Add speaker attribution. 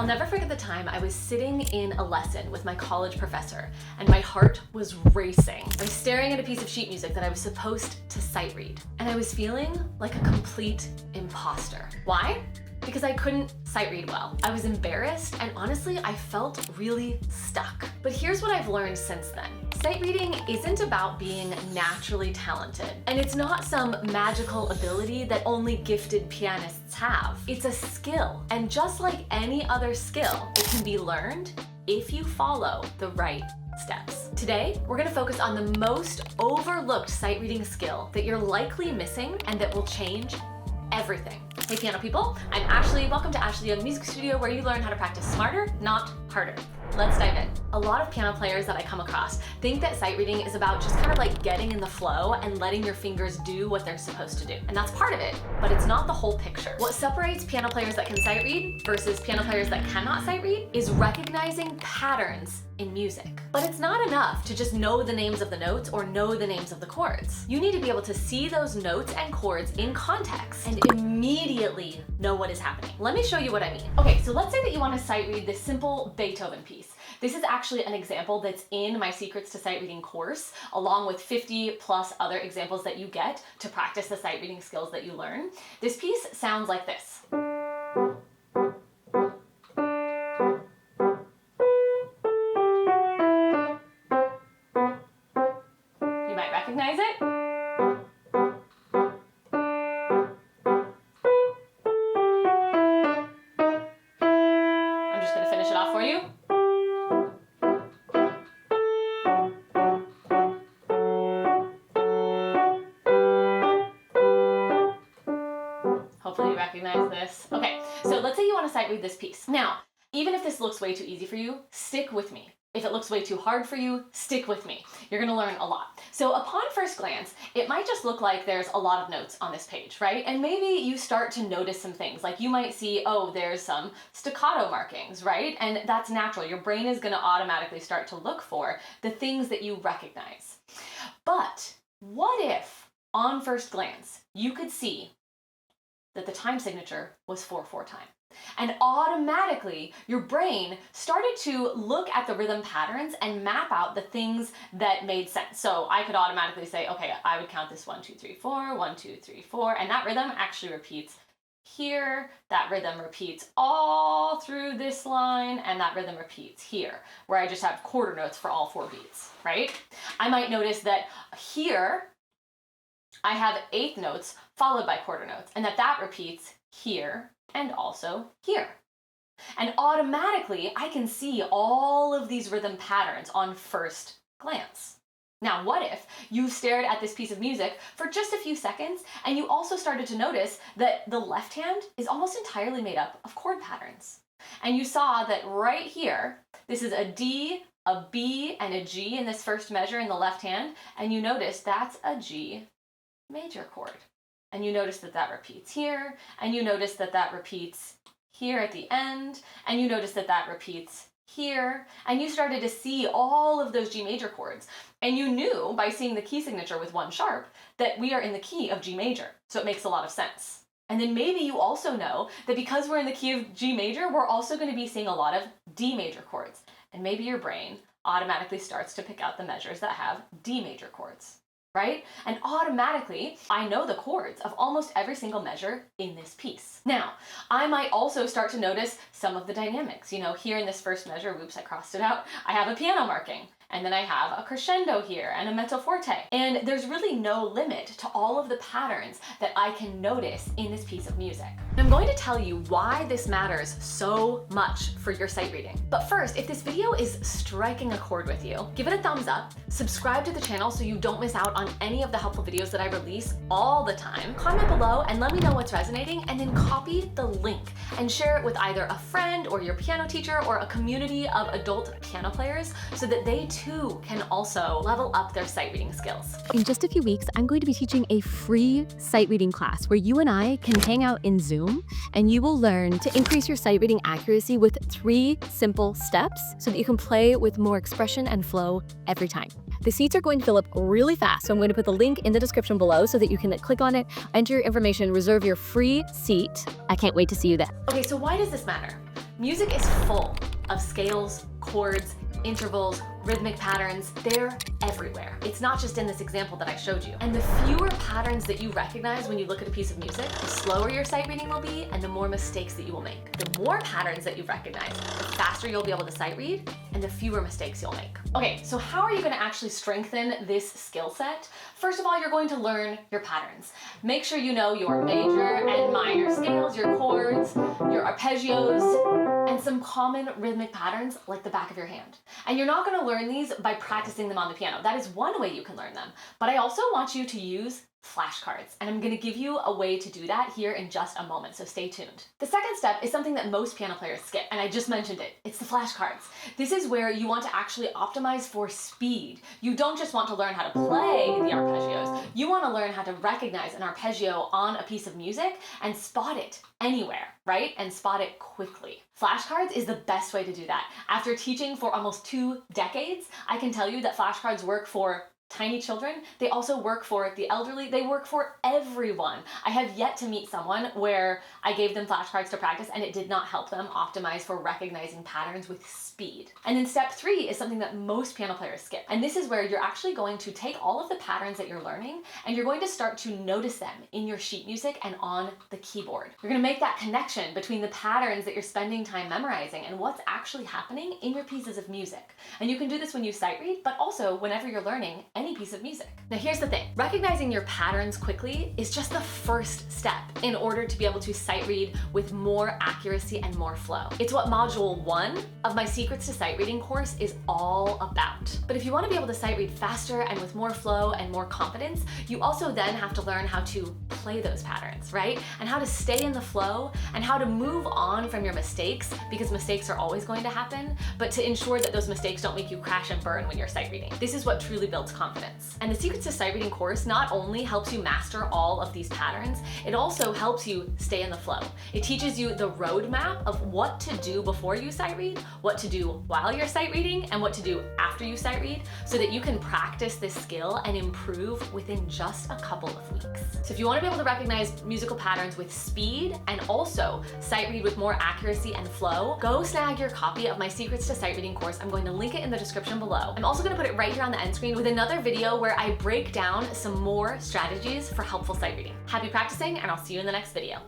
Speaker 1: I'll never forget the time I was sitting in a lesson with my college professor and my heart was racing. I was staring at a piece of sheet music that I was supposed to sight read, and I was feeling like a complete imposter. Why? Because I couldn't sight read well. I was embarrassed, and honestly, I felt really stuck. But here's what I've learned since then. Sight reading isn't about being naturally talented, and it's not some magical ability that only gifted pianists have. It's a skill, and just like any other skill, it can be learned if you follow the right steps. Today, we're gonna focus on the most overlooked sight reading skill that you're likely missing and that will change everything. Hey piano people, I'm Ashley. Welcome to Ashley Young Music Studio, where you learn how to practice smarter, not harder. Let's dive in. A lot of piano players that I come across think that sight reading is about just kind of like getting in the flow and letting your fingers do what they're supposed to do. And that's part of it, but it's not the whole picture. What separates piano players that can sight read versus piano players that cannot sight read is recognizing patterns in music. But it's not enough to just know the names of the notes or know the names of the chords. You need to be able to see those notes and chords in context and immediately know what is happening. Let me show you what I mean. Okay, so let's say that you want to sight read this simple Beethoven piece. This is actually an example that's in my Secrets to Sight Reading course, along with 50 plus other examples that you get to practice the sight reading skills that you learn. This piece sounds like this. You might recognize it. I'm just going to finish it off for you. Hopefully you recognize this. Okay, so let's say you want to sight read this piece. Now, even if this looks way too easy for you, stick with me. If it looks way too hard for you, stick with me. You're gonna learn a lot. So upon first glance, it might just look like there's a lot of notes on this page, right? And maybe you start to notice some things. Like you might see, oh, there's some staccato markings, right? And that's natural. Your brain is gonna automatically start to look for the things that you recognize. But what if, on first glance, you could see that the time signature was 4/4 time? And automatically your brain started to look at the rhythm patterns and map out the things that made sense. So I could automatically say, okay, I would count this 1, 2, 3, 4, 1, 2, 3, 4, and that rhythm actually repeats here, that rhythm repeats all through this line, and that rhythm repeats here, where I just have quarter notes for all 4 beats, right? I might notice that here I have eighth notes followed by quarter notes, and that repeats here and also here. And automatically, I can see all of these rhythm patterns on first glance. Now, what if you stared at this piece of music for just a few seconds and you also started to notice that the left hand is almost entirely made up of chord patterns? And you saw that right here, this is a D, a B, and a G in this first measure in the left hand, and you notice that's a G major chord. And you notice that that repeats here, and you notice that that repeats here at the end, and you notice that that repeats here, and you started to see all of those G major chords. And you knew by seeing the key signature with 1 sharp that we are in the key of G major, so it makes a lot of sense. And then maybe you also know that because we're in the key of G major, we're also going to be seeing a lot of D major chords. And maybe your brain automatically starts to pick out the measures that have D major chords, right? And automatically, I know the chords of almost every single measure in this piece. Now, I might also start to notice some of the dynamics. You know, here in this first measure, whoops, I crossed it out, I have a piano marking. And then I have a crescendo here and a mezzo forte. And there's really no limit to all of the patterns that I can notice in this piece of music. I'm going to tell you why this matters so much for your sight reading. But first, if this video is striking a chord with you, give it a thumbs up, subscribe to the channel so you don't miss out on any of the helpful videos that I release all the time. Comment below and let me know what's resonating, and then copy the link and share it with either a friend or your piano teacher or a community of adult piano players so that they too can also level up their sight reading skills.
Speaker 2: In just a few weeks, I'm going to be teaching a free sight reading class where you and I can hang out in Zoom, and you will learn to increase your sight reading accuracy with 3 simple steps so that you can play with more expression and flow every time. The seats are going to fill up really fast, so I'm going to put the link in the description below so that you can click on it, enter your information, reserve your free seat. I can't wait to see you there.
Speaker 1: Okay, so why does this matter? Music is full of scales, chords, intervals, rhythmic patterns. They're everywhere. It's not just in this example that I showed you. And the fewer patterns that you recognize when you look at a piece of music, the slower your sight reading will be and the more mistakes that you will make. The more patterns that you recognize, the faster you'll be able to sight read and the fewer mistakes you'll make. Okay, so how are you going to actually strengthen this skill set? First of all, you're going to learn your patterns. Make sure you know your major and minor scales, your chords, your arpeggios, and some common rhythmic patterns like the back of your hand. And you're not going to learn these by practicing them on the piano. That is one way you can learn them. But I also want you to use flashcards, and I'm going to give you a way to do that here in just a moment, so stay tuned. The second step is something that most piano players skip, and I just mentioned it. It's the flashcards. This is where you want to actually optimize for speed. You don't just want to learn how to play the arpeggios. You want to learn how to recognize an arpeggio on a piece of music and spot it anywhere, right? And spot it quickly. Flashcards is the best way to do that. After teaching for almost 2 decades, I can tell you that flashcards work for tiny children. They also work for the elderly. They work for everyone. I have yet to meet someone where I gave them flashcards to practice and it did not help them optimize for recognizing patterns with speed. And then step 3 is something that most piano players skip. And this is where you're actually going to take all of the patterns that you're learning and you're going to start to notice them in your sheet music and on the keyboard. You're going to make that connection between the patterns that you're spending time memorizing and what's actually happening in your pieces of music. And you can do this when you sight read, but also whenever you're learning any piece of music. Now here's the thing, recognizing your patterns quickly is just the first step in order to be able to sight read with more accuracy and more flow. It's what module 1 of my Secrets to Sight Reading course is all about. But if you want to be able to sight read faster and with more flow and more confidence, you also then have to learn how to play those patterns, right? And how to stay in the flow and how to move on from your mistakes, because mistakes are always going to happen, but to ensure that those mistakes don't make you crash and burn when you're sight reading. This is what truly builds confidence. And the Secrets to Sight Reading course not only helps you master all of these patterns, it also helps you stay in the flow. It teaches you the roadmap of what to do before you sight read, what to do while you're sight reading, and what to do after you sight read, so that you can practice this skill and improve within just a couple of weeks. So if you want to be able to recognize musical patterns with speed and also sight read with more accuracy and flow, go snag your copy of my Secrets to Sight Reading course. I'm going to link it in the description below. I'm also going to put it right here on the end screen with another video where I break down some more strategies for helpful sight reading. Happy practicing, and I'll see you in the next video.